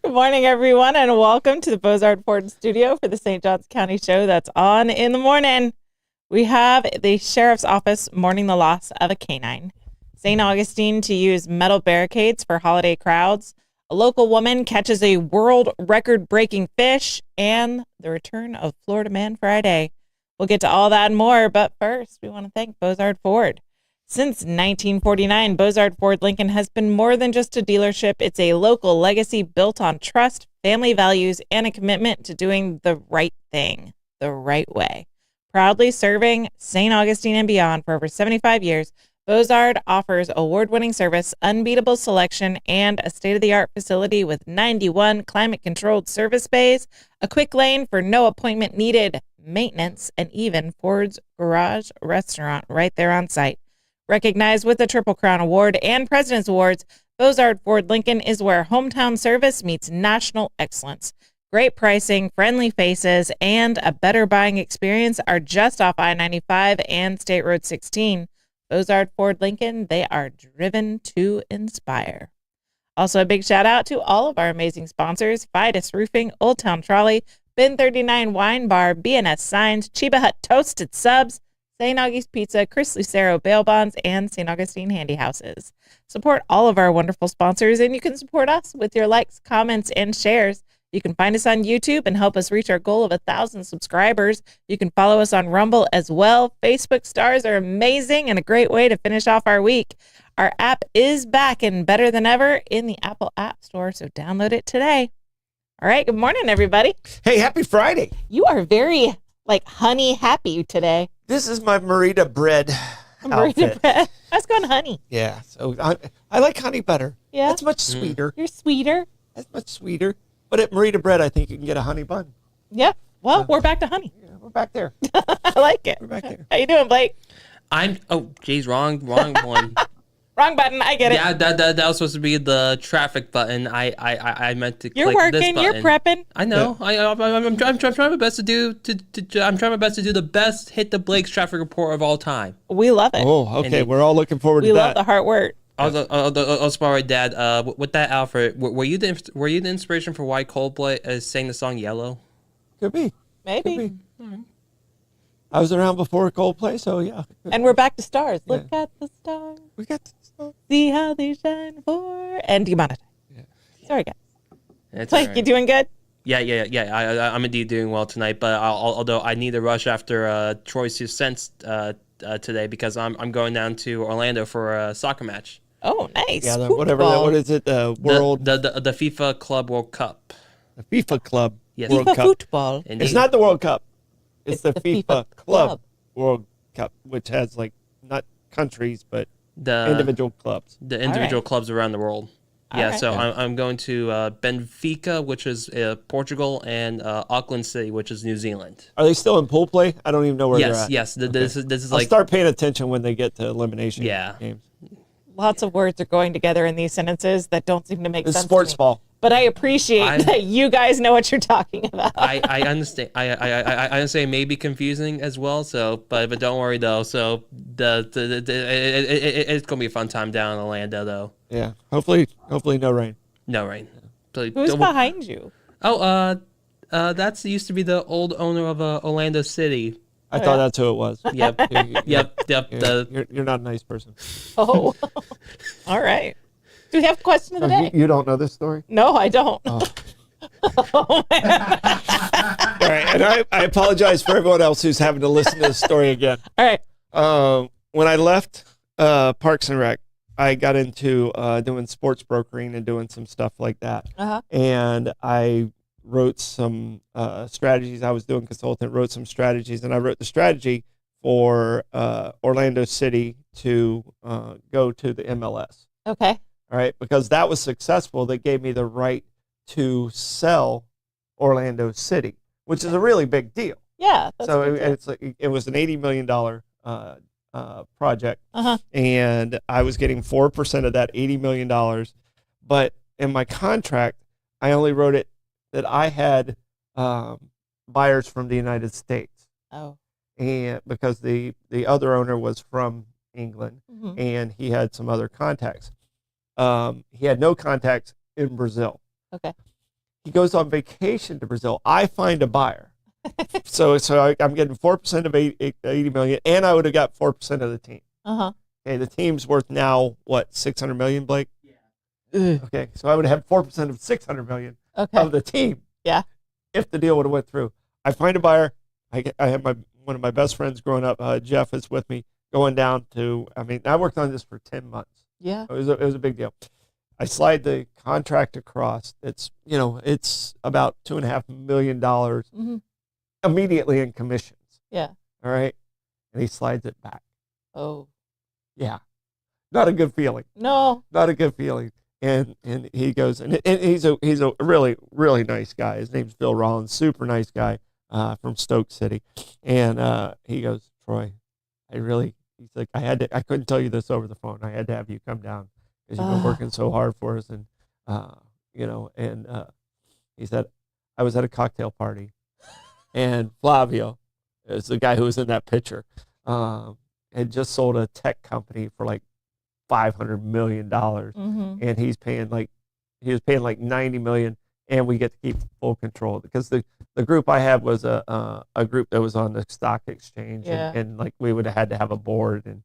Good morning, everyone, and welcome to the Bozard Ford Studio for the St. Johns County Show that's on in the morning. We have the Sheriff's Office mourning the loss of a canine, St. Augustine to use metal barricades for holiday crowds, a local woman catches a world record-breaking fish, and the return of Florida Man Friday. We'll get to all that and more, but first, we want to thank Bozard Ford. Since 1949, Bozard Ford Lincoln has been more than just a dealership. It's a local legacy built on trust, family values, and a commitment to doing the right thing the right way. Proudly serving St. Augustine and beyond for over 75 years, Bozard offers award-winning service, unbeatable selection, and a state-of-the-art facility with 91 climate-controlled service bays, a quick lane for no appointment needed, maintenance, and even Ford's Garage restaurant right there on site. Recognized with the Triple Crown Award and President's Awards, Bozard Ford Lincoln is where hometown service meets national excellence. Great pricing, friendly faces, and a better buying experience are just off I-95 and State Road 16. Bozard Ford Lincoln, they are driven to inspire. Also, a big shout out to all of our amazing sponsors: Fidus Roofing, Old Town Trolley, Bin 39 Wine Bar, BNS Signs, Chiba Hut Toasted Subs, St. Augie's Pizza, Chris Lucero Bail Bonds, and St. Augustine Handy Houses. Support all of our wonderful sponsors, and you can support us with your likes, comments, and shares. You can find us on YouTube and help us reach our goal of 1,000 subscribers. You can follow us on Rumble as well. Facebook stars are amazing and a great way to finish off our week. Our app is back and better than ever in the Apple App Store, so download it today. All right, good morning, everybody. Hey, happy Friday. You are very, honey happy today. This is my Marita bread outfit. Bread. I was going honey. Yeah, so I like honey better. Yeah? That's much sweeter. You're sweeter. That's much sweeter. But at Marita bread, I think you can get a honey bun. Yep. Well, we're back to honey. Yeah, we're back there. I like it. We're back there. How you doing, Blake? Wrong one. Wrong button. I get it. Yeah, that was supposed to be the traffic button. I meant to You're click this working. button. You're prepping. I know. Yeah. I'm trying my best to do. I'm trying my best to do the best hit the Blake's traffic report of all time. We love it. Oh, okay. We're all looking forward to that. We love the hard work. Also, my dad. With that outfit, were you the inspiration for why Coldplay sang the song Yellow? Could be. Maybe. Could be. I was around before Coldplay, so yeah. And we're back to stars. Yeah. Look at the stars. We got the stars. See how they shine for and demonetize. Yeah. Sorry, guys. That's Blake, you doing good? Yeah. I'm indeed doing well tonight, but although I need a rush after Troy's Sense today because I'm going down to Orlando for a soccer match. Oh, nice. Yeah, what is it? The World... The FIFA Club World Cup. The FIFA Club yes. World FIFA Cup. football. Indeed. It's not the World Cup. It's the FIFA Club Club World Cup, which has, not countries, but the individual clubs. The individual clubs around the world. Yeah, right. so I'm going to Benfica, which is Portugal, and Auckland City, which is New Zealand. Are they still in pool play? I don't even know where they're at. Yes. This is I'll start paying attention when they get to elimination games. Lots of words are going together in these sentences that don't seem to make sense. Sports ball. But I appreciate that you guys know what you're talking about. I understand. I understand it may be confusing as well. So, but don't worry though. So it's gonna be a fun time down in Orlando though. Yeah. Hopefully no rain. No rain. So, Who's behind you? That's used to be the old owner of Orlando City. I thought that's who it was. Yep. Yep. You're not a nice person. Oh. All right. Do we have a question of the day? You don't know this story? No, I don't. Oh. All right, and I apologize for everyone else who's having to listen to this story again. All right. When I left Parks and Rec, I got into doing sports brokering and doing some stuff like that. Uh-huh. And I wrote some strategies. I was doing consultant, wrote some strategies, and I wrote the strategy for Orlando City to go to the MLS. Okay. All right, because that was successful. They gave me the right to sell Orlando City, which is a really big deal. Yeah. So it was an $80 million project, and I was getting 4% of that $80 million. But in my contract, I only wrote it that I had buyers from the United States. Oh. And because the other owner was from England, and he had some other contacts. He had no contacts in Brazil. Okay. He goes on vacation to Brazil. I find a buyer. so I'm getting 4% of 80 million, and I would have got 4% of the team. Okay, the team's worth now what, 600 million, Blake? Yeah. Okay, so I would have 4% of 600 million of the team. Yeah. If the deal would have went through, I find a buyer. I have one of my best friends growing up, Jeff, is with me, going down to. I mean, I worked on this for 10 months. Yeah. It was a big deal. I slide the contract across. It's about $2.5 million immediately in commissions. Yeah. All right, and he slides it back. Oh. Yeah, not a good feeling. No. Not a good feeling. And he goes, and he's a really, really nice guy. His name's Bill Rollins, super nice guy from Stoke City. And he goes, Troy, he's like, I couldn't tell you this over the phone. I had to have you come down because you've been working so hard for us. And, he said, I was at a cocktail party and Flavio is the guy who was in that picture, had just sold a tech company for like $500 million, and he was paying like $90 million, and we get to keep full control because the group I had was a group that was on the stock exchange, and like we would have had to have a board, and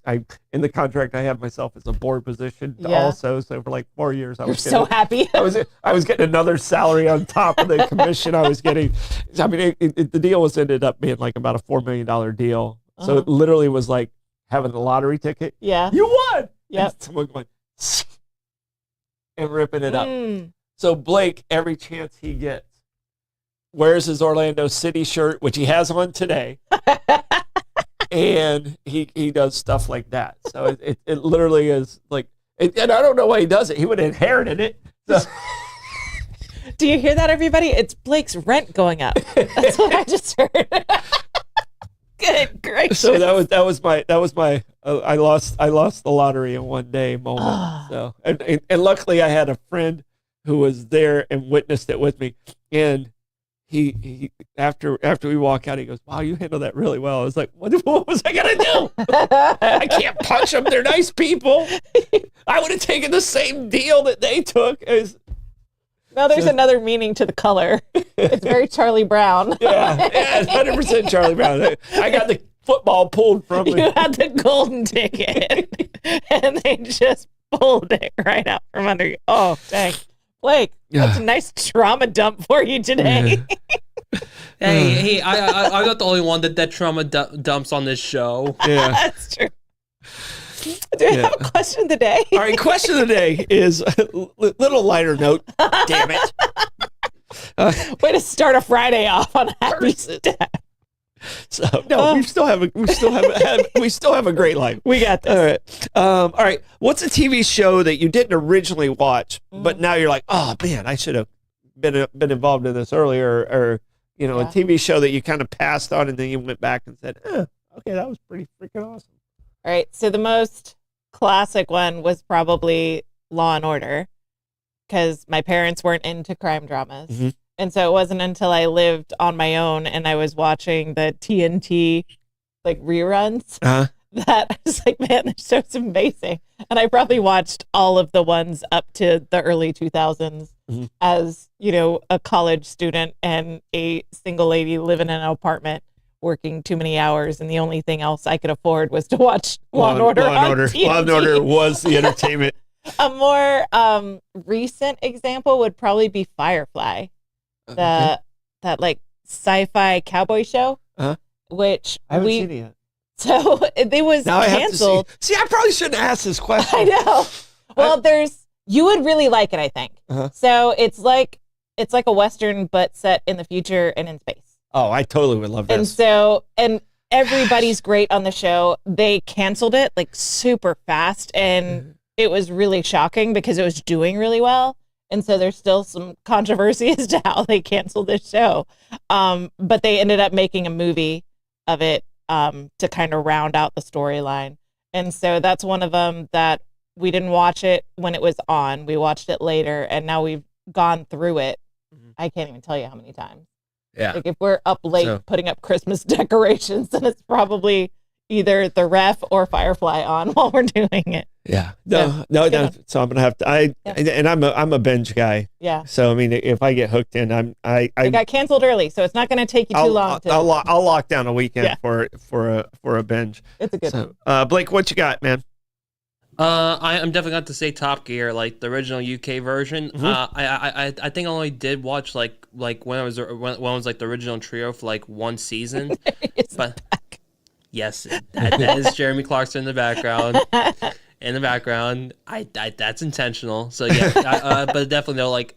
I in the contract I have myself as a board position also. So for like 4 years I was so happy. I was getting another salary on top of the commission I was getting. I mean, the deal ended up being like about a $4 million deal. So it literally was like having a lottery ticket. Yeah. You won. Yep. And someone going and ripping it up. So Blake, every chance he gets, wears his Orlando City shirt, which he has on today. And he does stuff like that. So it literally is like, and I don't know why he does it. He would have inherited it. So. Do you hear that, everybody? It's Blake's rent going up. That's what I just heard. Good gracious. So that was my I lost the lottery in one day moment. So and luckily I had a friend who was there and witnessed it with me, and he after we walk out, he goes, "Wow, you handled that really well." I was like, "What was I gonna do? I can't punch them. They're nice people. I would have taken the same deal that they took." Now there's another meaning to the color. It's very Charlie Brown. Yeah, 100% Charlie Brown. I got the football pulled from me. You had the golden ticket, and they just pulled it right out from under you. Oh, dang. Blake, that's a nice trauma dump for you today. Hey, I'm not the only one that trauma dumps on this show. Yeah, that's true. Do we have a question of the day? All right, question of the day is a little lighter note. Damn it. Way to start a Friday off on a happy step. So no, we still have a great life. We got this. All right. What's a TV show that you didn't originally watch, but now you're like, oh man, I should have been involved in this earlier, or a TV show that you kind of passed on and then you went back and said, okay, that was pretty freaking awesome. All right, so the most classic one was probably Law and Order, because my parents weren't into crime dramas. And so it wasn't until I lived on my own and I was watching the TNT like reruns that I was like, man, this show's amazing. And I probably watched all of the ones up to the early 2000s as, a college student and a single lady living in an apartment, working too many hours, and the only thing else I could afford was to watch Law and Order. Law and Order was the entertainment. A more recent example would probably be Firefly, that like sci-fi cowboy show, which I haven't seen it yet. So it was canceled. See, I probably shouldn't ask this question. I know. Well, you would really like it, I think. So it's like a Western, but set in the future and in space. Oh, I totally would love this. And everybody's great on the show. They canceled it like super fast, and it was really shocking because it was doing really well. And so there's still some controversy as to how they canceled this show. But they ended up making a movie of it to kind of round out the storyline. And so that's one of them that we didn't watch it when it was on. We watched it later, and now we've gone through it. I can't even tell you how many times. Yeah. Like if we're up late putting up Christmas decorations, then it's probably, either the ref or Firefly on while we're doing it. Yeah. Yeah. No. Good. So I'm gonna have to. And I'm a binge guy. Yeah. So I mean, if I get hooked in, I got canceled early, so it's not going to take you too long. I'll lock down a weekend for a binge. It's a good one. Blake, what you got, man? I'm definitely going to say Top Gear, like the original UK version. I think I only did watch like when it was like the original trio for like one season. But yes, that is Jeremy Clarkson in the background. That's intentional. So yeah, but definitely though, like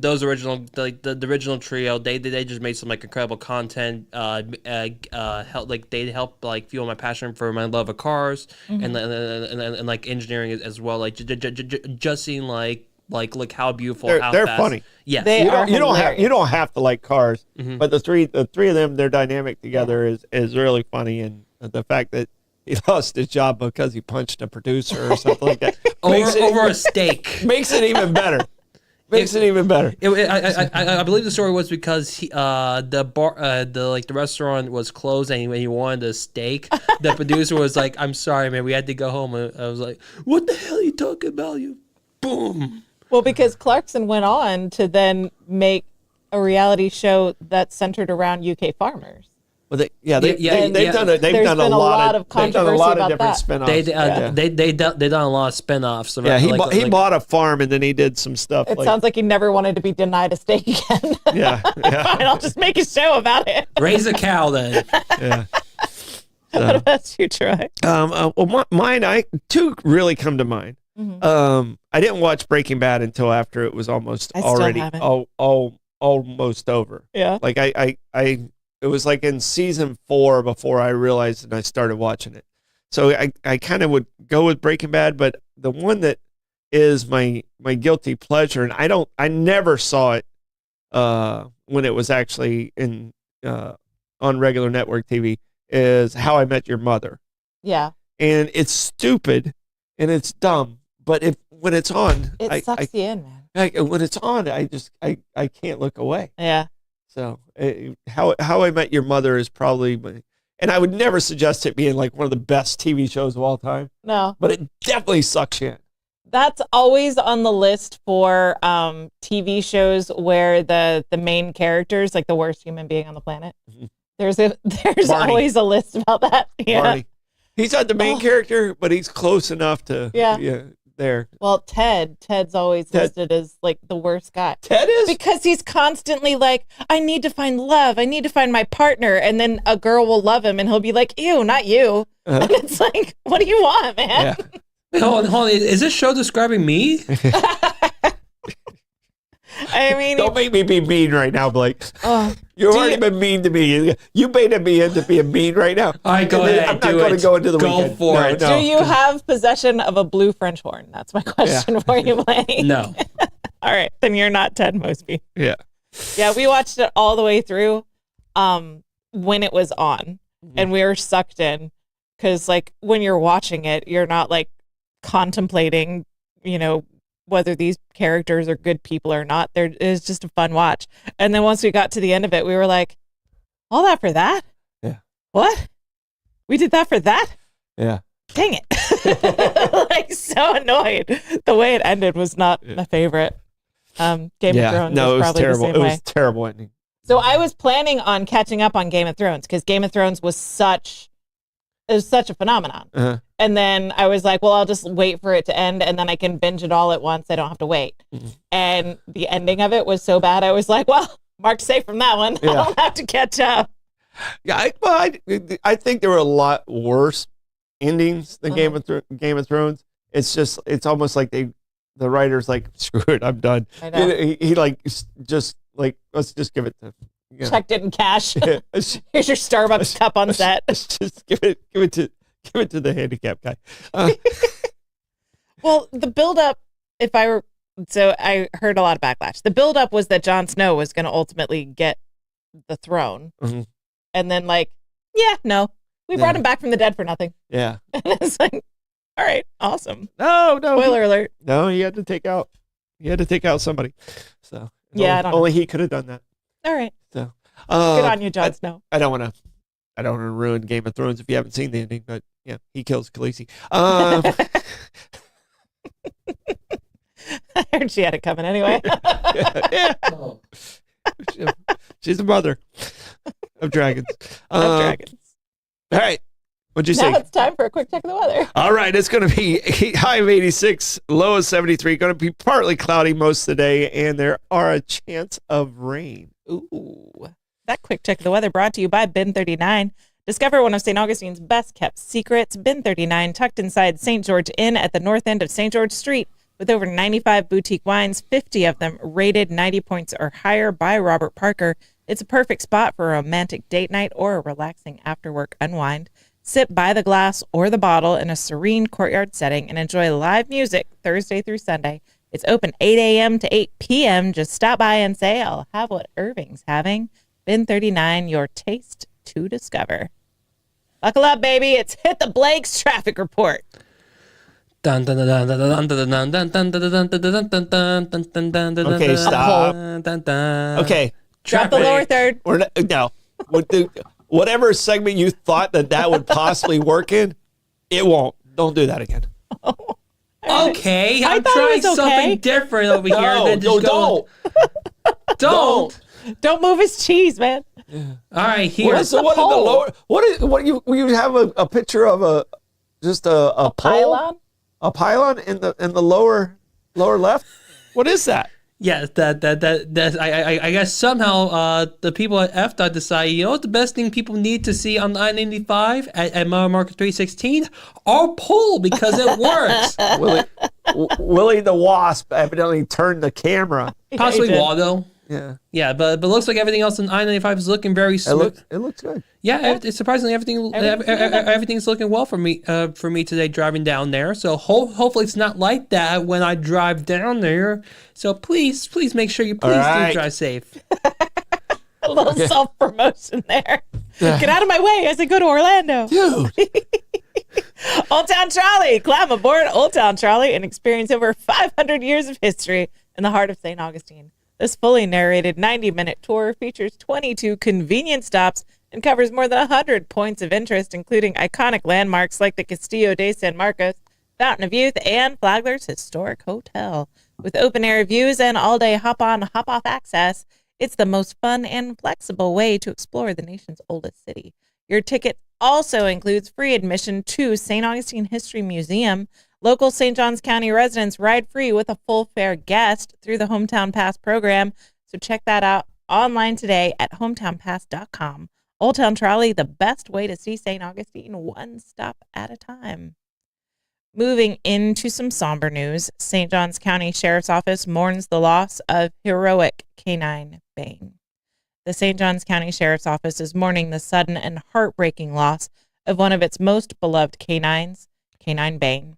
those original, like the original trio, they just made some like incredible content. They help like fuel my passion for my love of cars and like engineering as well. Like just seeing like how beautiful, how they're fast. funny. Yes, you don't have to like cars, but the three of them, their dynamic together is really funny, and the fact that he lost his job because he punched a producer or something like that over a steak makes it even better. Makes it even better. I believe the story was because the restaurant was closed and he wanted a steak. The producer was like, "I'm sorry, man, we had to go home." And I was like, "What the hell are you talking about? You boom." Well, because Clarkson went on to then make a reality show that's centered around UK farmers. Well, they've done a lot of different spin-offs. They done a lot of spin-offs. Yeah, he bought a farm and then he did some stuff. It sounds like he never wanted to be denied a steak again. Yeah. Fine, I'll just make a show about it. Raise a cow then. Yeah. What about you, Troy? Well, mine, two really come to mind. I didn't watch Breaking Bad until after it was almost almost over. Yeah. Like it was like in season 4 before I realized and I started watching it. So I kind of would go with Breaking Bad, but the one that is my guilty pleasure, and I never saw it when it was actually on regular network TV, is How I Met Your Mother. Yeah. And it's stupid and it's dumb, but when it's on, it sucks you in, man. When it's on, I can't look away. Yeah. So How I Met Your Mother is probably and I would never suggest it being like one of the best TV shows of all time. No. But it definitely sucks you in. That's always on the list for TV shows where the main character is like the worst human being on the planet. Mm-hmm. There's always a list about that. Yeah. Barney. He's not the main character, but he's close enough to there. Well, Ted's always listed as like the worst guy. Ted is? Because he's constantly like, I need to find love. I need to find my partner. And then a girl will love him and he'll be like, ew, not you. And it's like, what do you want, man? Yeah. Wait, hold on. Is this show describing me? I mean, don't make me be mean right now, Blake. You've already been mean to me. You baited me into being mean right now. All right, go ahead. I'm not going to go into the weekend. Go for it. Do you have possession of a blue French horn? That's my question for you, Blake. No. All right, then you're not Ted Mosby. Yeah. Yeah, we watched it all the way through when it was on, and we were sucked in because, like, when you're watching it, you're not like contemplating, whether these characters are good people or not. It was just a fun watch. And then once we got to the end of it, we were like, all that for that? Yeah. What? We did that for that? Yeah. Dang it. Like, so annoyed. The way it ended was not my favorite. Game of Thrones was probably terrible. the same way. It was terrible ending. So I was planning on catching up on Game of Thrones because Game of Thrones was such a phenomenon. Uh-huh. And then I was like, well, I'll just wait for it to end and then I can binge it all at once. I don't have to wait. Mm-hmm. And the ending of it was so bad. I was like, well, marked safe from that one. Yeah. I don't have to catch up. Yeah, I think there were a lot worse endings than Game of Thrones. It's almost like the writer's like, screw it, I'm done. I know. He like just like, let's just give it to. Checked it in cash. Here's your Starbucks cup on set. Just give it to the handicap guy. Well, the buildup, I heard a lot of backlash. The buildup was that Jon Snow was going to ultimately get the throne. Mm-hmm. And then we brought him back from the dead for nothing. Yeah. And it's like, all right, awesome. No. Spoiler alert. No, he had to take out somebody. So yeah, only he could have done that. All right. So good on you, Jon Snow. I don't want to I don't want to ruin Game of Thrones if you haven't seen the ending, but yeah, he kills Khaleesi. I heard she had it coming anyway. Yeah. Oh. She's the mother of dragons. Of dragons. All right. What'd you Now say? it's time for a quick check of the weather. All right. It's going to be high of 86, low of 73. Going to be partly cloudy most of the day, and there are a chance of rain. Ooh. That quick check of the weather brought to you by Bin 39. Discover one of St. Augustine's best kept secrets. Bin 39, tucked inside St. George Inn at the north end of St. George Street, with over 95 boutique wines, 50 of them rated 90 points or higher by Robert Parker. It's a perfect spot for a romantic date night or a relaxing after-work unwind. Sit by the glass or the bottle in a serene courtyard setting and enjoy live music Thursday through Sunday. It's open 8 a.m. to 8 p.m. Just stop by and say, I'll have what Irving's having. Bin 39, your taste to discover. Buckle up, baby. It's Hit the Blake's traffic report. Okay, stop. Okay. Drop the lower third. We're not, no. Whatever segment you thought that would possibly work in, it won't. Don't do that again. Okay, I I'm thought it trying was okay. something different over here. No, than just don't. Don't. Don't move his cheese, man. All right, here. So what is the lower? What you have a picture of a pole? Pylon? A pylon in the lower left? What is that? Yeah, that I guess somehow the people at FDOT decide, you know what the best thing people need to see on I-95 at mile marker 316? Our pole, because it works. Willie the Wasp evidently turned the camera. Possibly did. Waldo. Yeah. Yeah, but looks like everything else on I-95 is looking very smooth. It looks good. Yeah, it's surprisingly everything's looking well for me today driving down there. So hopefully it's not like that when I drive down there. So please make sure you do drive safe. A little self-promotion there. Get out of my way as I go to Orlando. Dude. Old Town Trolley. Climb aboard Old Town Trolley and experience over 500 years of history in the heart of St. Augustine. This fully narrated 90-minute tour features 22 convenient stops and covers more than 100 points of interest, including iconic landmarks like the Castillo de San Marcos, Fountain of Youth, and Flagler's Historic Hotel. With open-air views and all-day hop-on, hop-off access, it's the most fun and flexible way to explore the nation's oldest city. Your ticket also includes free admission to St. Augustine History Museum. Local St. Johns County residents ride free with a full fare guest through the Hometown Pass program. So check that out online today at hometownpass.com. Old Town Trolley, the best way to see St. Augustine one stop at a time. Moving into some somber news, St. Johns County Sheriff's Office mourns the loss of heroic canine Bane. The St. Johns County Sheriff's Office is mourning the sudden and heartbreaking loss of one of its most beloved canines, Canine Bane.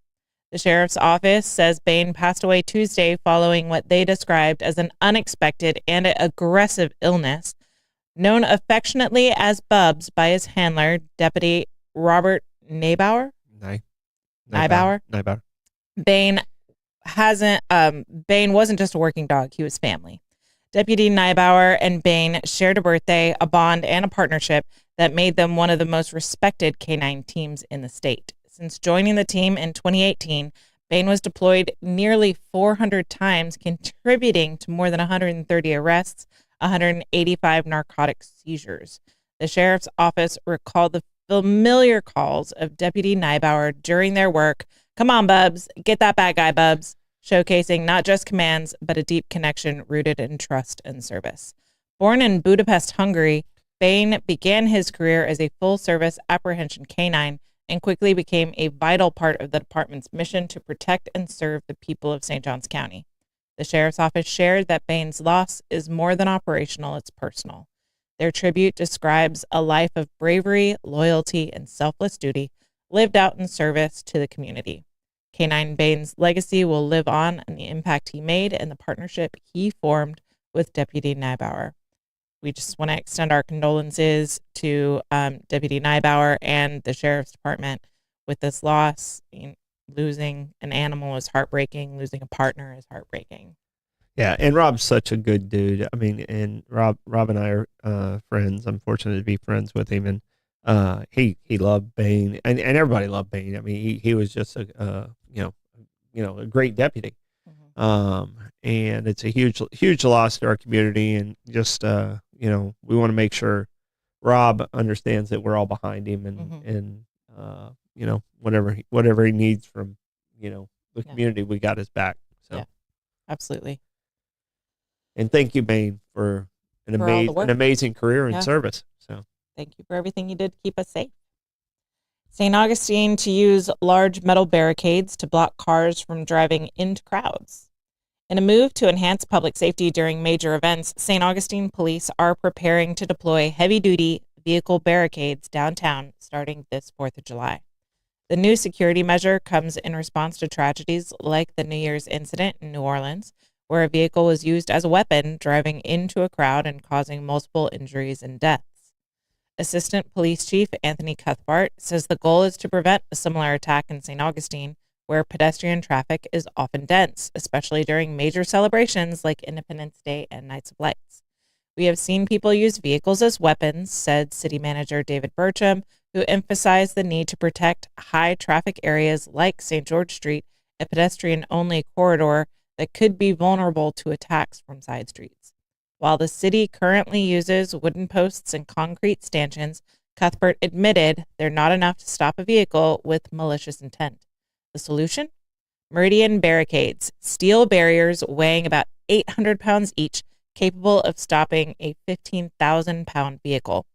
The Sheriff's Office says Bane passed away Tuesday following what they described as an unexpected and aggressive illness. Known affectionately as Bubs by his handler, Deputy Robert Neibauer. Neibauer. Bane wasn't just a working dog, he was family. Deputy Neibauer and Bane shared a birthday, a bond, and a partnership that made them one of the most respected canine teams in the state. Since joining the team in 2018, Bane was deployed nearly 400 times, contributing to more than 130 arrests, 185 narcotic seizures. The sheriff's office recalled the familiar calls of Deputy Neibauer during their work. Come on, Bubs, get that bad guy, Bubs, showcasing not just commands, but a deep connection rooted in trust and service. Born in Budapest, Hungary, Bane began his career as a full-service apprehension canine and quickly became a vital part of the department's mission to protect and serve the people of St. Johns County. The sheriff's office shared that Bane's loss is more than operational, it's personal. Their tribute describes a life of bravery, loyalty, and selfless duty lived out in service to the community. Canine Bane's legacy will live on and the impact he made and the partnership he formed with Deputy Neibauer. We just want to extend our condolences to Deputy Neibauer and the Sheriff's Department with this loss. Losing an animal is heartbreaking. Losing a partner is heartbreaking. Yeah, and Rob's such a good dude. I mean, and Rob and I are friends. I'm fortunate to be friends with him, and he loved Bain, and everybody loved Bain. I mean, he was just a a great deputy. And it's a huge loss to our community, and just we want to make sure Rob understands that we're all behind him, and whatever he needs from the community, we got his back. So absolutely. And thank you, Bain, for an amazing career and service. So thank you for everything you did to keep us safe. St. Augustine to use large metal barricades to block cars from driving into crowds. In a move to enhance public safety during major events, St. Augustine police are preparing to deploy heavy-duty vehicle barricades downtown starting this 4th of July. The new security measure comes in response to tragedies like the New Year's incident in New Orleans, where a vehicle was used as a weapon driving into a crowd and causing multiple injuries and deaths. Assistant Police Chief Anthony Cuthbert says the goal is to prevent a similar attack in St. Augustine, where pedestrian traffic is often dense, especially during major celebrations like Independence Day and Nights of Lights. We have seen people use vehicles as weapons, said City Manager David Burcham, who emphasized the need to protect high traffic areas like St. George Street, a pedestrian-only corridor that could be vulnerable to attacks from side streets. While the city currently uses wooden posts and concrete stanchions, Cuthbert admitted they're not enough to stop a vehicle with malicious intent. The solution? Meridian barricades, steel barriers weighing about 800 pounds each, capable of stopping a 15,000-pound vehicle.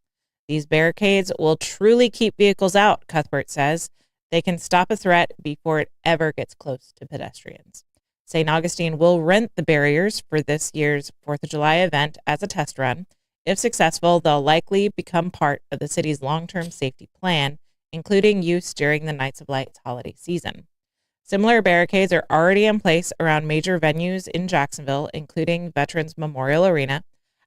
These barricades will truly keep vehicles out, Cuthbert says. They can stop a threat before it ever gets close to pedestrians. St. Augustine will rent the barriers for this year's 4th of July event as a test run. If successful, they'll likely become part of the city's long-term safety plan, including use during the Nights of Lights holiday season. Similar barricades are already in place around major venues in Jacksonville, including Veterans Memorial Arena.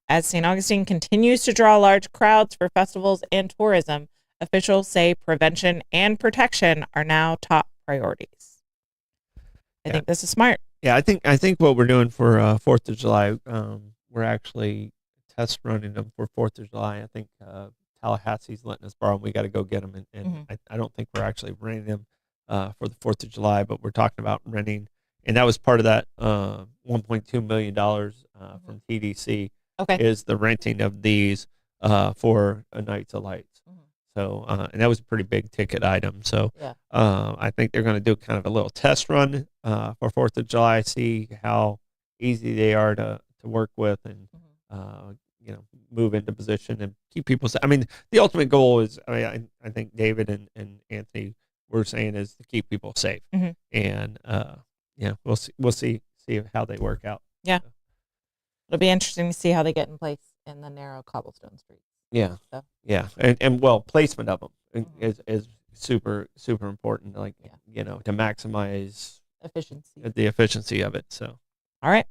As St. Augustine continues to draw large crowds for festivals and tourism, officials say prevention and protection are now top priorities. I think this is smart. Yeah, I think what we're doing for 4th of July, we're actually test running them for 4th of July. I think Tallahassee's letting us borrow them. We got to go get them, and I don't think we're actually renting them for the 4th of July, but we're talking about renting, and that was part of that $1.2 million from TDC. Is the renting of these for a Nights of Lights. So, and that was a pretty big ticket item. So, I think they're going to do kind of a little test run for 4th of July, see how easy they are to work with, and move into position and keep people safe. I mean, the ultimate goal is, I think David and Anthony were saying, is to keep people safe. And we'll see how they work out. Yeah, so it'll be interesting to see how they get in place in the narrow cobblestone streets. Yeah. So. Yeah. And placement of them is super, super important, like, to maximize the efficiency of it. So, all right.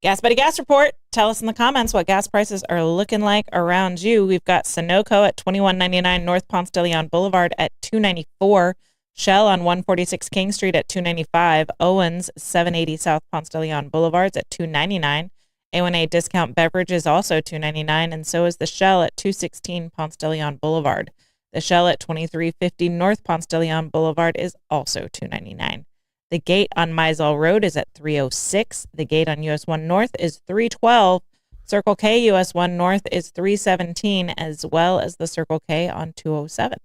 Gas Buddy Gas Report. Tell us in the comments what gas prices are looking like around you. We've got Sunoco at $21.99 North Ponce de Leon Boulevard at $2.94. Shell on 146 King Street at $2.95. Owens 780 South Ponce de Leon Boulevards at $2.99. A1A Discount Beverage is also $2.99, and so is the Shell at 216 Ponce de Leon Boulevard. The Shell at 2350 North Ponce de Leon Boulevard is also $2.99. The Gate on Mizell Road is at $3.06. The Gate on US 1 North is $3.12. Circle K US 1 North is $3.17, as well as the Circle K on 207.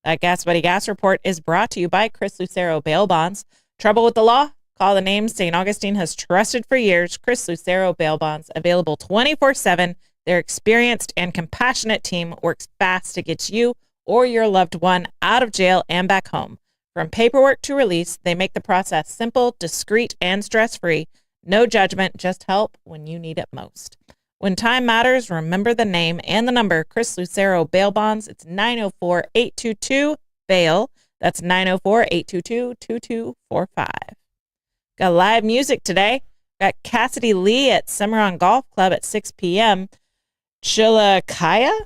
That Gas Buddy Gas Report is brought to you by Chris Lucero Bail Bonds. Trouble with the law? Call the name St. Augustine has trusted for years. Chris Lucero Bail Bonds, available 24/7. Their experienced and compassionate team works fast to get you or your loved one out of jail and back home. From paperwork to release, they make the process simple, discreet, and stress-free. No judgment, just help when you need it most. When time matters, remember the name and the number. Chris Lucero Bail Bonds. It's 904-822-BAIL. That's 904-822-2245. Got live music today. Got Cassidy Lee at Cimarron Golf Club at 6 p.m. Chilakaya,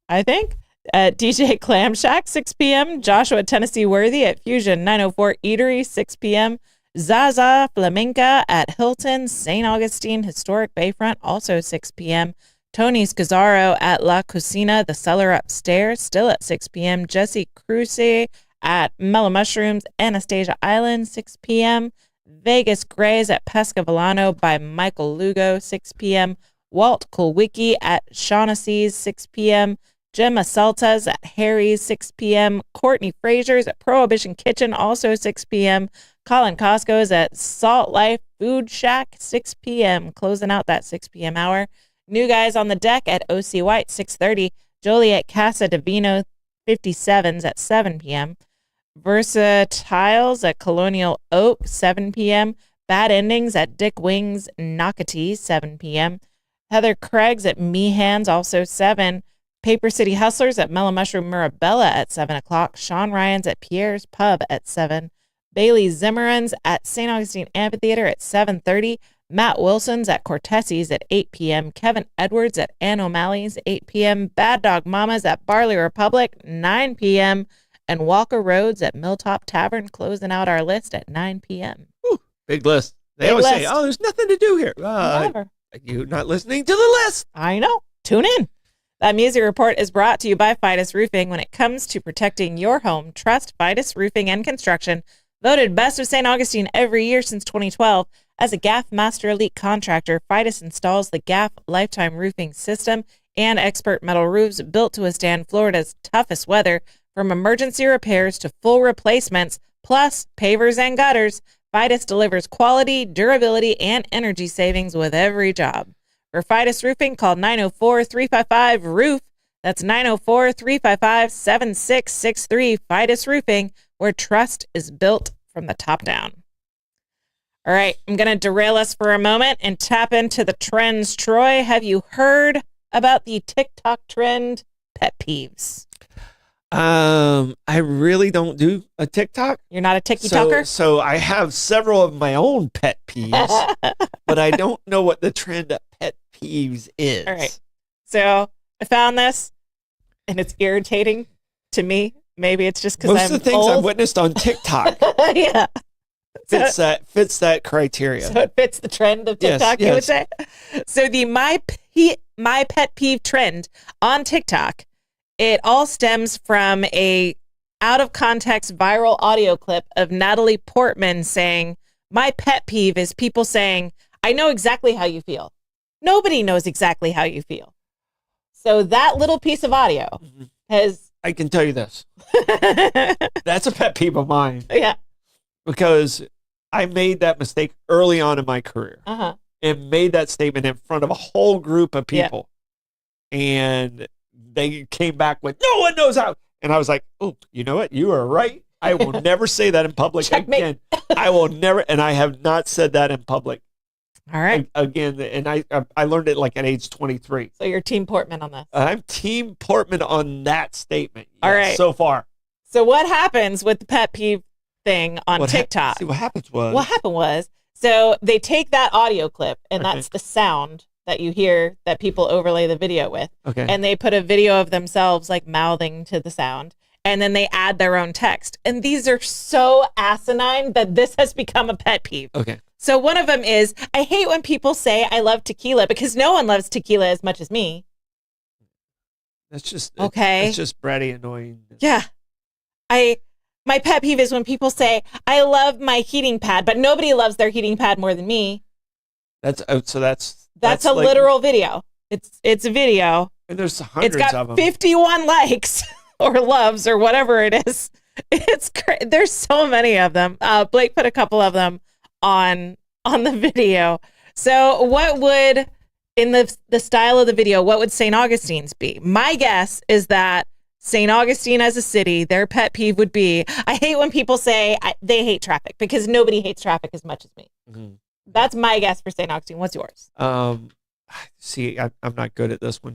I think, at DJ Clam Shack, 6 p.m. Joshua Tennessee Worthy at Fusion 904 Eatery, 6 p.m. Zaza Flamenca at Hilton St. Augustine Historic Bayfront, also 6 p.m. Tony Scazzaro at La Cucina, the cellar upstairs, still at 6 p.m. Jesse Cruce at Mellow Mushrooms, Anastasia Island, 6 p.m. Vegas Grays at Pescavillano by Michael Lugo, 6 p.m. Walt Kulwicki at Shaughnessy's, 6 p.m. Gemma Saltas at Harry's, 6 p.m. Courtney Frazier's at Prohibition Kitchen, also 6 p.m. Colin Costco's at Salt Life Food Shack, 6 p.m. Closing out that 6 p.m. hour. New Guys on the Deck at OC White, 6:30. Jolie at Casa Divino 57's at 7 p.m. Versatiles at Colonial Oak, 7 p.m. Bad Endings at Dick Wings Nocatee, 7 p.m. Heather Craig's at Meehan's, also 7. Paper City Hustlers at Mellow Mushroom Mirabella at 7 o'clock. Sean Ryan's at Pierre's Pub at 7. Bailey Zimmerman's at St. Augustine Amphitheater at 7:30. Matt Wilson's at Cortesi's at 8 p.m. Kevin Edwards at Ann O'Malley's, 8 p.m. Bad Dog Mama's at Barley Republic, 9 p.m. And Walker Rhodes at Milltop Tavern, closing out our list at 9 p.m. Ooh, big list. They Big always say, list. "Oh, there's nothing to do here." Never. You're not listening to the list. I know. Tune in. That music report is brought to you by Fidus Roofing. When it comes to protecting your home, trust Fidus Roofing and Construction. Voted Best of St. Augustine every year since 2012. As a GAF Master Elite contractor, Fidus installs the GAF Lifetime Roofing System and expert metal roofs built to withstand Florida's toughest weather, from emergency repairs to full replacements, plus pavers and gutters. Fidus delivers quality, durability, and energy savings with every job. For Fidus Roofing, call 904-355-ROOF. That's 904-355-7663. Fidus Roofing, where trust is built from the top down. All right, I'm going to derail us for a moment and tap into the trends. Troy, have you heard about the TikTok trend pet peeves? I really don't do a TikTok. You're not a TikToker? So I have several of my own pet peeves, but I don't know what the trend of pet peeves is. All right. So I found this, and it's irritating to me. Maybe it's just because I'm most of the things old. I've witnessed on TikTok Yeah. fits that criteria. So it fits the trend of Yes, TikTok, you would yes. say? So the my pet peeve trend on TikTok, it all stems from a out of context viral audio clip of Natalie Portman saying, "My pet peeve is people saying, I know exactly how you feel. Nobody knows exactly how you feel." So that little piece of audio has... I can tell you this. That's a pet peeve of mine Yeah. because I made that mistake early on in my career Uh-huh. and made that statement in front of a whole group of Yeah. people. And they came back with, "No one knows how." And I was like, "Oh, you know what? You are right. I will never say that in public Checkmate. again. I will never." And I have not said that in public All right. again. And I learned it like at age 23. So you're Team Portman on this. I'm Team Portman on that statement. All Yes, right. so far. So what happens with the pet peeve thing on TikTok? See, what happens was. What happened was, so they take that audio clip, and Okay. that's the sound that you hear that people overlay the video with. Okay. And they put a video of themselves like mouthing to the sound, and then they add their own text. And these are so asinine that this has become a pet peeve. Okay. So one of them is, I hate when people say I love tequila, because no one loves tequila as much as me. That's just Okay. It's just bratty annoying. Yeah. My pet peeve is when people say, I love my heating pad, but nobody loves their heating pad more than me. That's That's a like- literal video. It's a video. And there's hundreds It's of got them. 51 likes or loves or whatever it is. It's there's so many of them. Blake put a couple of them on the video. So what would, in the style of the video, what would St. Augustine's be? My guess is that St. Augustine as a city, their pet peeve would be, I hate when people say they hate traffic, because nobody hates traffic as much as me. Mhm. That's my guess for St. Augustine. What's yours? See, I'm not good at this one.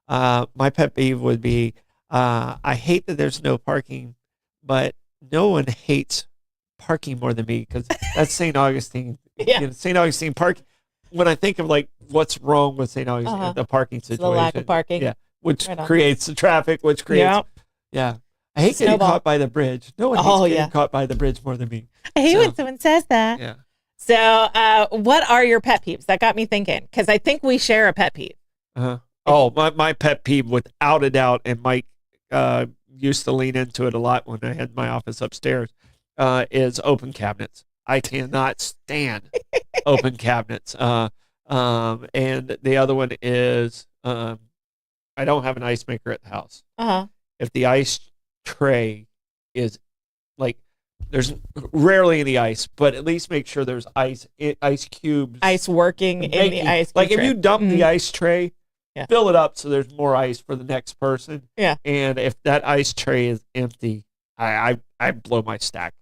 My pet peeve would be, I hate that there's no parking, but no one hates parking more than me, because that's St. Augustine. Yeah. You know, St. Augustine Park. When I think of like what's wrong with St. Augustine, Uh-huh. the parking The situation, lack of parking. yeah, which Right on. creates the traffic, which creates, Yeah. yeah. I hate getting Snowball. caught by the bridge. No one hates Oh, getting yeah. caught by the bridge more than me. I hate So- when someone says that. Yeah. So what are your pet peeves? That got me thinking, because I think we share a pet peeve. Oh, my pet peeve, without a doubt, and Mike used to lean into it a lot when I had my office upstairs, is open cabinets. I cannot stand open cabinets. And the other one is I don't have an ice maker at the house. If the ice tray is like, there's rarely any ice, but at least make sure there's ice cubes. Ice working in the ice cube like tray. If you dump the ice tray, fill it up so there's more ice for the next person. Yeah. And if that ice tray is empty, I blow my stack.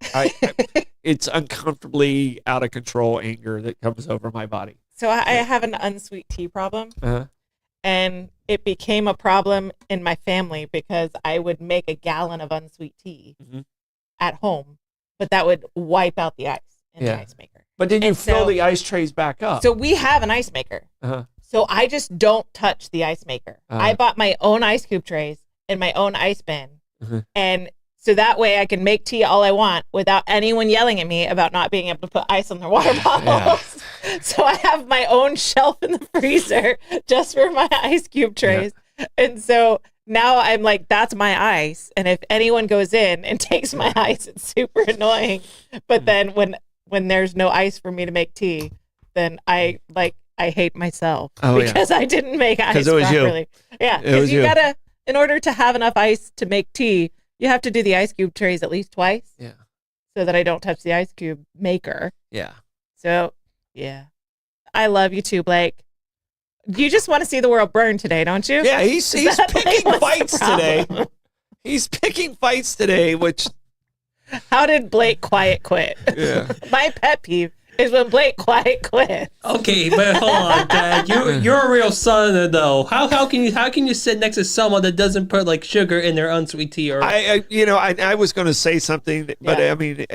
It's uncomfortably out of control anger that comes over my body. So I have an unsweet tea problem. And it became a problem in my family because I would make a gallon of unsweet tea at home, but that would wipe out the ice in the ice maker. But then you fill the ice trays back up. So we have an ice maker. So I just don't touch the ice maker. I bought my own ice cube trays and my own ice bin. And so that way I can make tea all I want without anyone yelling at me about not being able to put ice on their water bottles. So I have my own shelf in the freezer just for my ice cube trays. And so now I'm like, that's my ice. And if anyone goes in and takes my ice, it's super annoying. But then when there's no ice for me to make tea, then I hate myself because I didn't make ice properly. Yeah, because you gotta, in order to have enough ice to make tea, you have to do the ice cube trays at least twice. Yeah. So that I don't touch the ice cube maker. Yeah. So, yeah. I love you too, Blake. You just want to see the world burn today, don't you? Yeah, he's picking fights today. He's picking fights today, which... How did Blake quiet quit? Yeah. My pet peeve is when Blake quiet quits. Okay, but hold on, Dad. You're a real southerner, though. How can you sit next to someone that doesn't put like sugar in their unsweet tea? Or I was going to say something, but I mean,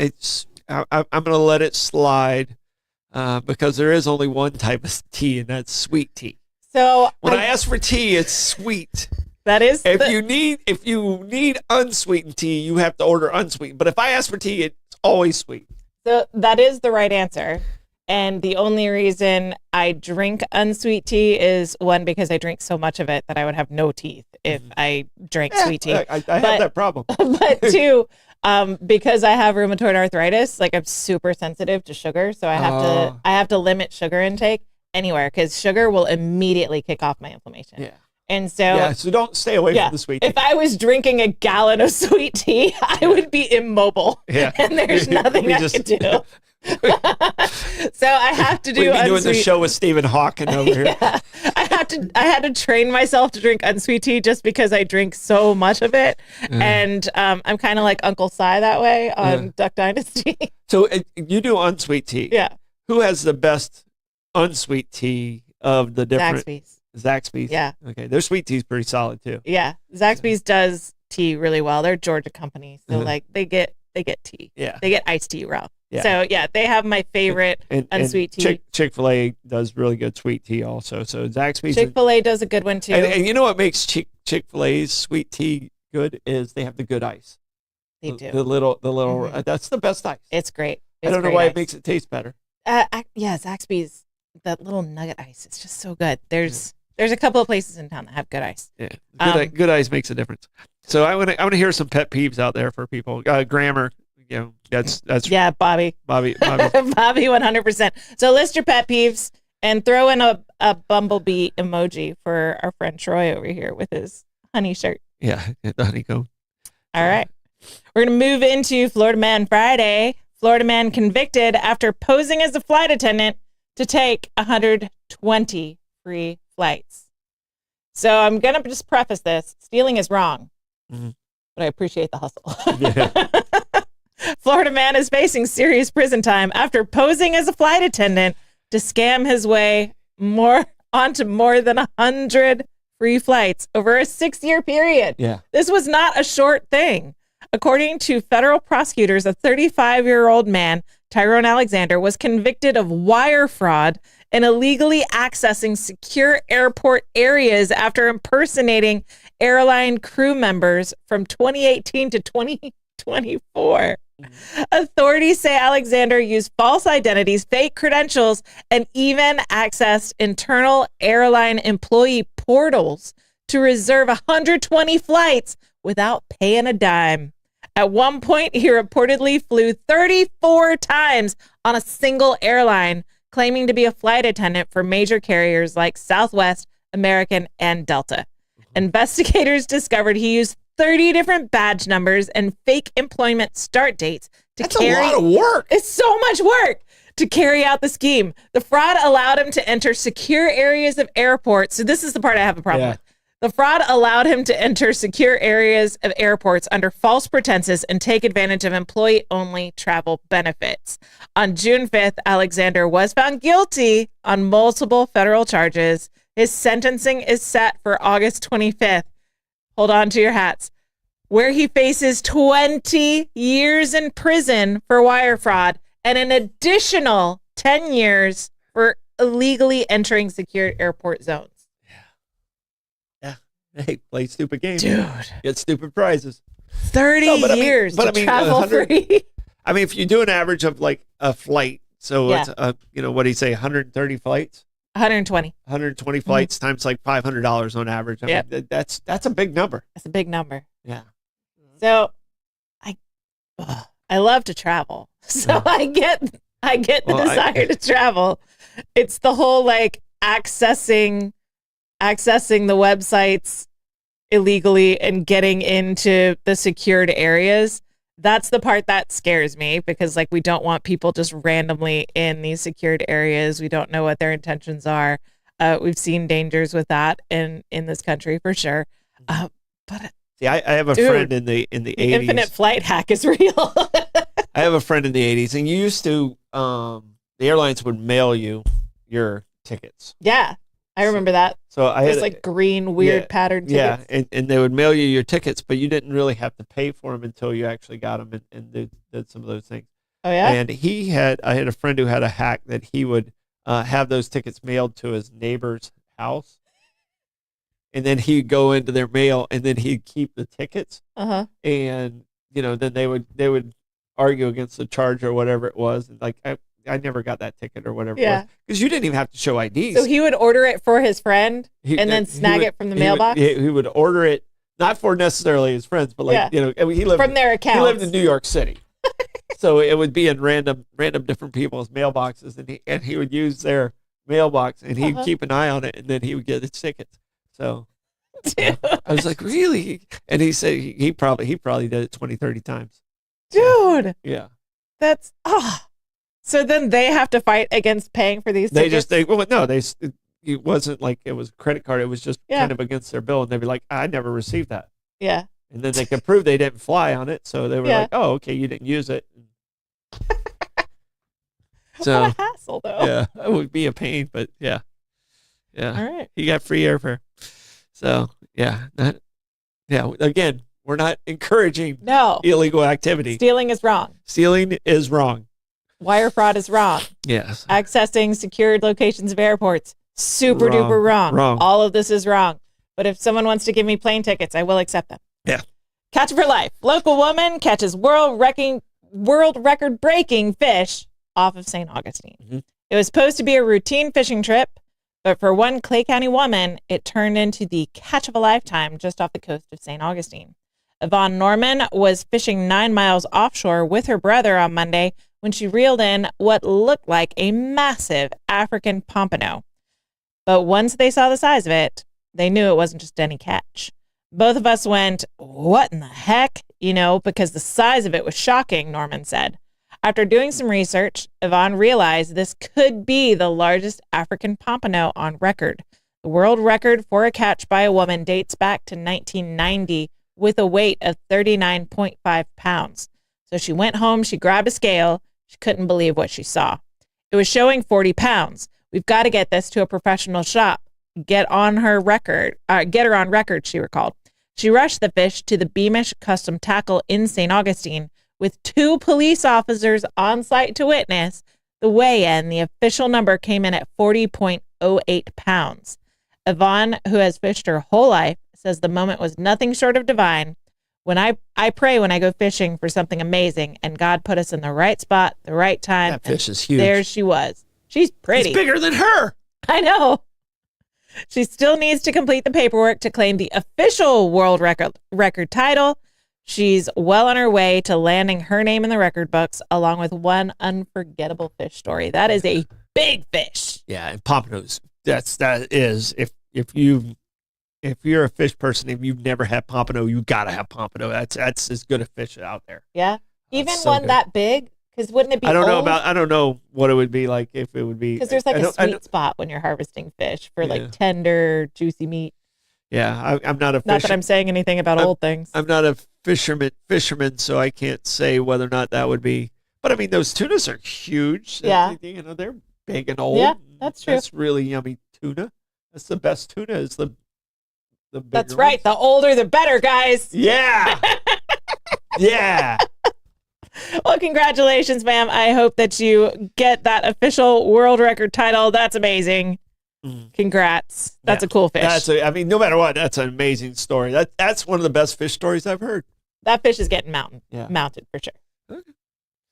I'm going to let it slide because there is only one type of tea, and that's sweet tea. So when I ask for tea, it's sweet. That is if you need unsweetened tea, you have to order unsweetened. But if I ask for tea, it's always sweet. So that is the right answer. And the only reason I drink unsweet tea is one, because I drink so much of it that I would have no teeth if I drank sweet tea. I have that problem. But two, because I have rheumatoid arthritis, like I'm super sensitive to sugar, so I have to limit sugar intake anywhere because sugar will immediately kick off my inflammation. Yeah. And so so don't stay away from the sweet tea. If I was drinking a gallon of sweet tea, I would be immobile. Yeah. And there's nothing I could do. So I have to do We'd be doing the show with Stephen Hawking over here. I had to train myself to drink unsweet tea just because I drink so much of it. And I'm kind of like Uncle Si that way on Duck Dynasty. So you do unsweet tea. Yeah. Who has the best unsweet tea of the different? Zaxby's. Yeah. Okay. Their sweet tea is pretty solid too. Yeah. Zaxby's does tea really well. They're a Georgia company. So like they get tea. Yeah. They get iced tea raw. Yeah. So yeah, they have my favorite unsweet tea. Chick-fil-A does really good sweet tea also. So Zaxby's. Chick-fil-A does a good one too. And you know what makes Chick-fil-A's sweet tea good is they have the good ice. They do. The little that's the best ice. It's great. I don't know why it makes it taste better. Zaxby's, that little nugget ice, it's just so good. There's a couple of places in town that have good ice. Yeah, good ice makes a difference. So I want to hear some pet peeves out there for people. Grammar, that's Bobby, Bobby, 100%. So list your pet peeves and throw in a bumblebee emoji for our friend Troy over here with his honey shirt. Yeah, the honeycomb. All right, we're gonna move into Florida Man Friday. Florida man convicted after posing as a flight attendant to take 120 free flights. So I'm going to just preface this. Stealing is wrong, but I appreciate the hustle. Yeah. Florida man is facing serious prison time after posing as a flight attendant to scam his way onto more than 100 free flights over a 6-year period. Yeah. This was not a short thing. According to federal prosecutors, a 35-year-old man, Tyrone Alexander, was convicted of wire fraud and illegally accessing secure airport areas after impersonating airline crew members from 2018 to 2024. Authorities say Alexander used false identities, fake credentials, and even accessed internal airline employee portals to reserve 120 flights without paying a dime. At one point, he reportedly flew 34 times on a single airline, claiming to be a flight attendant for major carriers like Southwest, American, and Delta. Investigators discovered he used 30 different badge numbers and fake employment start dates to That's a lot of work. It's so much work to carry out the scheme. The fraud allowed him to enter secure areas of airports. So this is the part I have a problem with. The fraud allowed him to enter secure areas of airports under false pretenses and take advantage of employee-only travel benefits. On June 5th, Alexander was found guilty on multiple federal charges. His sentencing is set for August 25th. Hold on to your hats. Where he faces 20 years in prison for wire fraud and an additional 10 years for illegally entering secured airport zones. Hey, play stupid games. Dude. Get stupid prizes. 30 years to travel free. I mean, if you do an average of like a flight, so it's, what do you say, 130 flights? 120. 120 flights times like $500 on average. I mean, that's a big number. That's a big number. Yeah. So I love to travel. So I get the desire to travel. It's the whole like accessing the websites illegally and getting into the secured areas. That's the part that scares me because like we don't want people just randomly in these secured areas. We don't know what their intentions are. We've seen dangers with that in this country for sure. But see, I have a friend in the 80s. Infinite flight hack is real. I have a friend in the 80s, and you used to the airlines would mail you your tickets. Yeah. I remember that. So I had like green weird pattern tickets. Yeah, and they would mail you your tickets, but you didn't really have to pay for them until you actually got them and did some of those things. Oh yeah. And I had a friend who had a hack that he would have those tickets mailed to his neighbor's house, and then he'd go into their mail, and then he'd keep the tickets. And then they would argue against the charge or whatever it was, and like I never got that ticket or whatever it was. Because you didn't even have to show IDs. So he would order it for his friend and then snag it from the mailbox? He would order it, not for necessarily his friends, but like, he lived from their accounts. He lived in New York City. So it would be in random different people's mailboxes, and he would use their mailbox, and he'd keep an eye on it, and then he would get the tickets. So I was like, really? And he said he probably did it 20, 30 times. Dude. Yeah. That's, So then they have to fight against paying for these tickets? It wasn't like it was a credit card. It was just kind of against their bill. And they'd be like, I never received that. Yeah. And then they could prove they didn't fly on it. So they were like, oh, okay, you didn't use it. So, what a hassle, though. Yeah, it would be a pain, but yeah. Yeah. All right. You got free airfare. So, yeah. Again, we're not encouraging illegal activity. Stealing is wrong. Stealing is wrong. Wire fraud is wrong. Yes. Accessing secured locations of airports, super duper wrong. All of this is wrong. But if someone wants to give me plane tickets, I will accept them. Yeah. Catch for life. Local woman catches world record breaking fish off of St. Augustine. Mm-hmm. It was supposed to be a routine fishing trip, but for one Clay County woman, it turned into the catch of a lifetime just off the coast of St. Augustine. Yvonne Norman was fishing 9 miles offshore with her brother on Monday when she reeled in what looked like a massive African pompano. But once they saw the size of it, they knew it wasn't just any catch. Both of us went, what in the heck? Because the size of it was shocking, Norman said. After doing some research, Yvonne realized this could be the largest African pompano on record. The world record for a catch by a woman dates back to 1990 with a weight of 39.5 pounds. So she went home, she grabbed a scale. She couldn't believe what she saw. It was showing 40 pounds. We've got to get this to a professional shop. Get her on record, she recalled. She rushed the fish to the Beamish Custom Tackle in St. Augustine with 2 police officers on site to witness the weigh-in. The official number came in at 40.08 pounds. Yvonne, who has fished her whole life, says the moment was nothing short of divine. I pray when I go fishing for something amazing, and God put us in the right spot, the right time. That fish is huge. There she was. She's pretty. It's bigger than her. I know. She still needs to complete the paperwork to claim the official world record title. She's well on her way to landing her name in the record books, along with one unforgettable fish story. That is a big fish. Yeah, and pompanos. That is if you're a fish person, if you've never had pompano, you gotta have pompano. That's as good a fish out there. Yeah, even so one good. that big. Because wouldn't it be? I don't old? I don't know what it would be like if it would be. Because there's like a sweet spot when you're harvesting fish for like tender, juicy meat. Yeah, I'm not a fisherman. Not that I'm saying anything about old things. I'm not a fisherman, so I can't say whether or not that would be. But I mean, those tunas are huge. Yeah. They're big and old. Yeah, that's true. That's really yummy tuna. That's the best tuna. Is the bigger That's right. ones. The older, the better, guys. Yeah. Yeah. Well, congratulations, ma'am. I hope that you get that official world record title. That's amazing. Congrats. That's a cool fish. I mean, no matter what, that's an amazing story. That's one of the best fish stories I've heard. That fish is getting mounted for sure. Okay.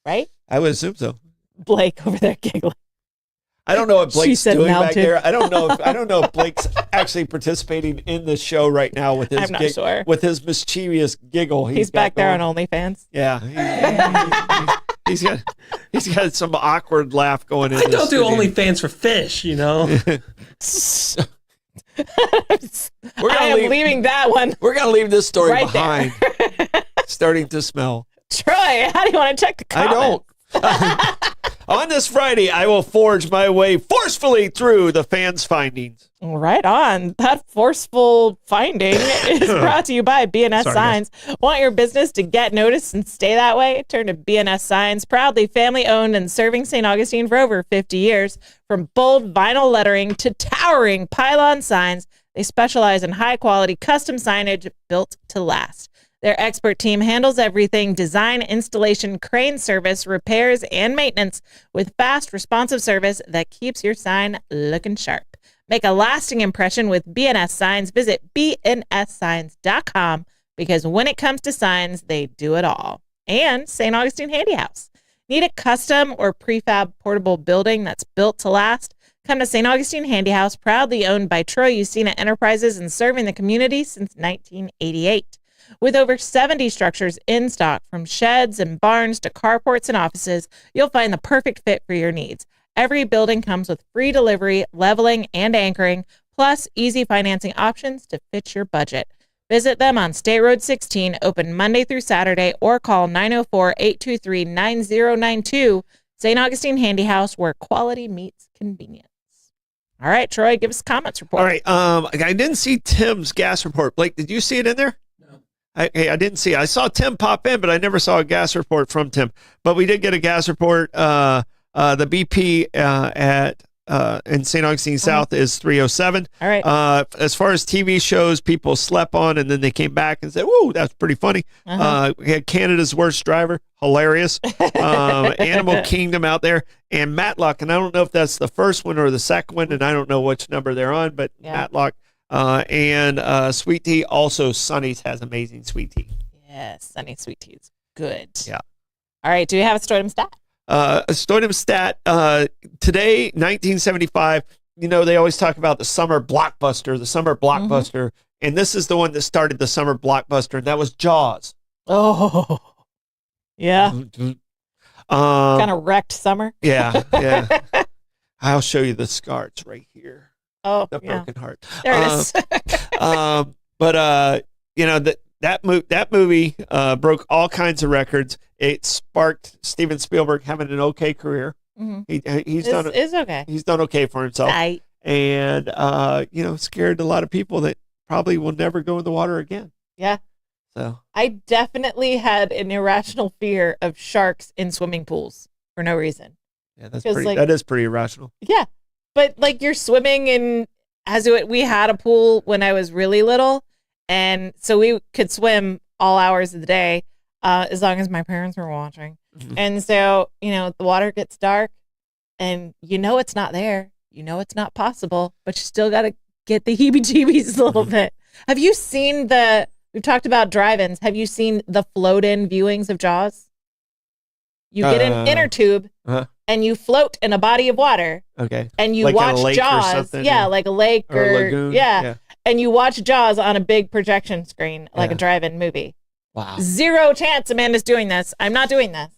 Right? I would assume so. Blake over there giggling. I don't know what Blake's doing mounted. back there. I don't know if Blake's actually participating in the show right now with his I'm not sure. With his mischievous giggle. He's back there on OnlyFans. Yeah. He's got some awkward laugh going in. I don't do OnlyFans for fish, you know. I am leaving that one. We're gonna leave this story right behind. Starting to smell. Troy, how do you want to check the comments? I don't. On this Friday, I will forge my way forcefully through the fans' findings. Right on. That forceful finding is brought to you by BNS Signs. Want your business to get noticed and stay that way? Turn to BNS Signs, proudly family-owned and serving St. Augustine for over 50 years. From bold vinyl lettering to towering pylon signs, they specialize in high-quality custom signage built to last. Their expert team handles everything: design, installation, crane service, repairs, and maintenance with fast, responsive service that keeps your sign looking sharp. Make a lasting impression with BNS Signs. Visit bnssigns.com because when it comes to signs, they do it all. And St. Augustine Handy House. Need a custom or prefab portable building that's built to last? Come to St. Augustine Handy House, proudly owned by Troy Usina Enterprises and serving the community since 1988. With over 70 structures in stock, from sheds and barns to carports and offices, you'll find the perfect fit for your needs. Every building comes with free delivery, leveling, and anchoring, plus easy financing options to fit your budget. Visit them on State Road 16, open Monday through Saturday, or call 904-823-9092. St. Augustine Handy House, where quality meets convenience. All right, Troy, give us a comments report. All right. I didn't see Tim's gas report. Blake, did you see it in there? I didn't see it. I saw Tim pop in, but I never saw a gas report from Tim. But we did get a gas report. The BP in St. Augustine South is 307. All right. As far as TV shows people slept on and then they came back and said, "Whoa, that's pretty funny." We had Canada's Worst Driver, hilarious. Animal Kingdom out there, and Matlock. And I don't know if that's the first one or the second one, and I don't know which number they're on, but Matlock. And sweet tea. Also, Sonny's has amazing sweet tea. Yes, Sonny sweet tea is good. Yeah. All right. Do we have a Stoidum stat? A Stoidum stat. Today, 1975. You know, they always talk about the summer blockbuster, and this is the one that started the summer blockbuster, and that was Jaws. Oh, yeah. Kind of wrecked summer. Yeah. I'll show you the scars right here. Oh, the broken heart. There it is. But you know, that movie broke all kinds of records. It sparked Steven Spielberg having an okay career. He's done okay. He's done okay for himself. Right. And you know, scared a lot of people that probably will never go in the water again. Yeah. So I definitely had an irrational fear of sharks in swimming pools for no reason. Yeah, that is pretty irrational. Yeah. But like you're swimming in, we had a pool when I was really little, and so we could swim all hours of the day, as long as my parents were watching. And so, you know, the water gets dark, and you know it's not there, you know it's not possible, but you still got to get the heebie-jeebies a little bit. Have you seen the We've talked about drive-ins. Have you seen the float-in viewings of Jaws? You get an inner tube and you float in a body of water. Okay. And you Like at a watch lake or Jaws. something, Yeah, like a lake or a lagoon. yeah. And you watch Jaws on a big projection screen, like a drive-in movie. Wow. Zero chance Amanda's doing this. I'm not doing this.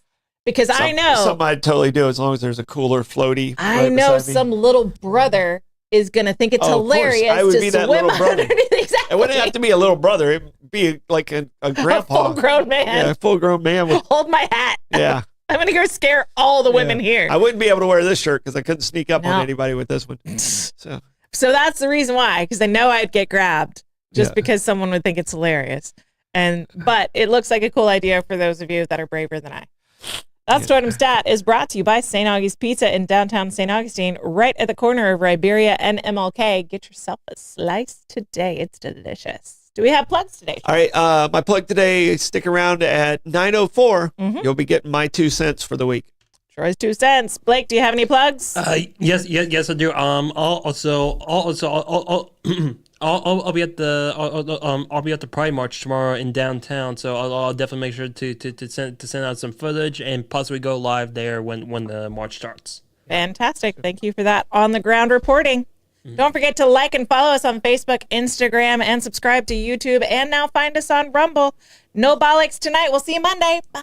Because I know something I'd totally do as long as there's a cooler floaty. I know some little brother is gonna think it's hilarious I would to be that swim little brother. underneath. Exactly. It wouldn't have to be a little brother. It'd be like a grandpa. A full-grown man. Yeah, a full-grown man. Hold my hat. Yeah. I'm gonna go scare all the women here. I wouldn't be able to wear this shirt because I couldn't sneak up on anybody with this one. So that's the reason why, because I know I'd get grabbed just because someone would think it's hilarious. But it looks like a cool idea for those of you that are braver than I. That's Totem Stat is brought to you by St. August Pizza in downtown St. Augustine, right at the corner of Riberia and MLK. Get yourself a slice today. It's delicious. Do we have plugs today? All right. My plug today, stick around at 9:04. You'll be getting my 2 cents for the week. Troy's 2 cents. Blake, do you have any plugs? Yes, I do. I'll be at the Pride March tomorrow in downtown, so I'll definitely make sure to send out some footage and possibly go live there when the march starts. Fantastic. Thank you for that on the ground reporting. Don't forget to like and follow us on Facebook, Instagram, and subscribe to YouTube. And now find us on Rumble. No bollocks tonight. We'll see you Monday. Bye.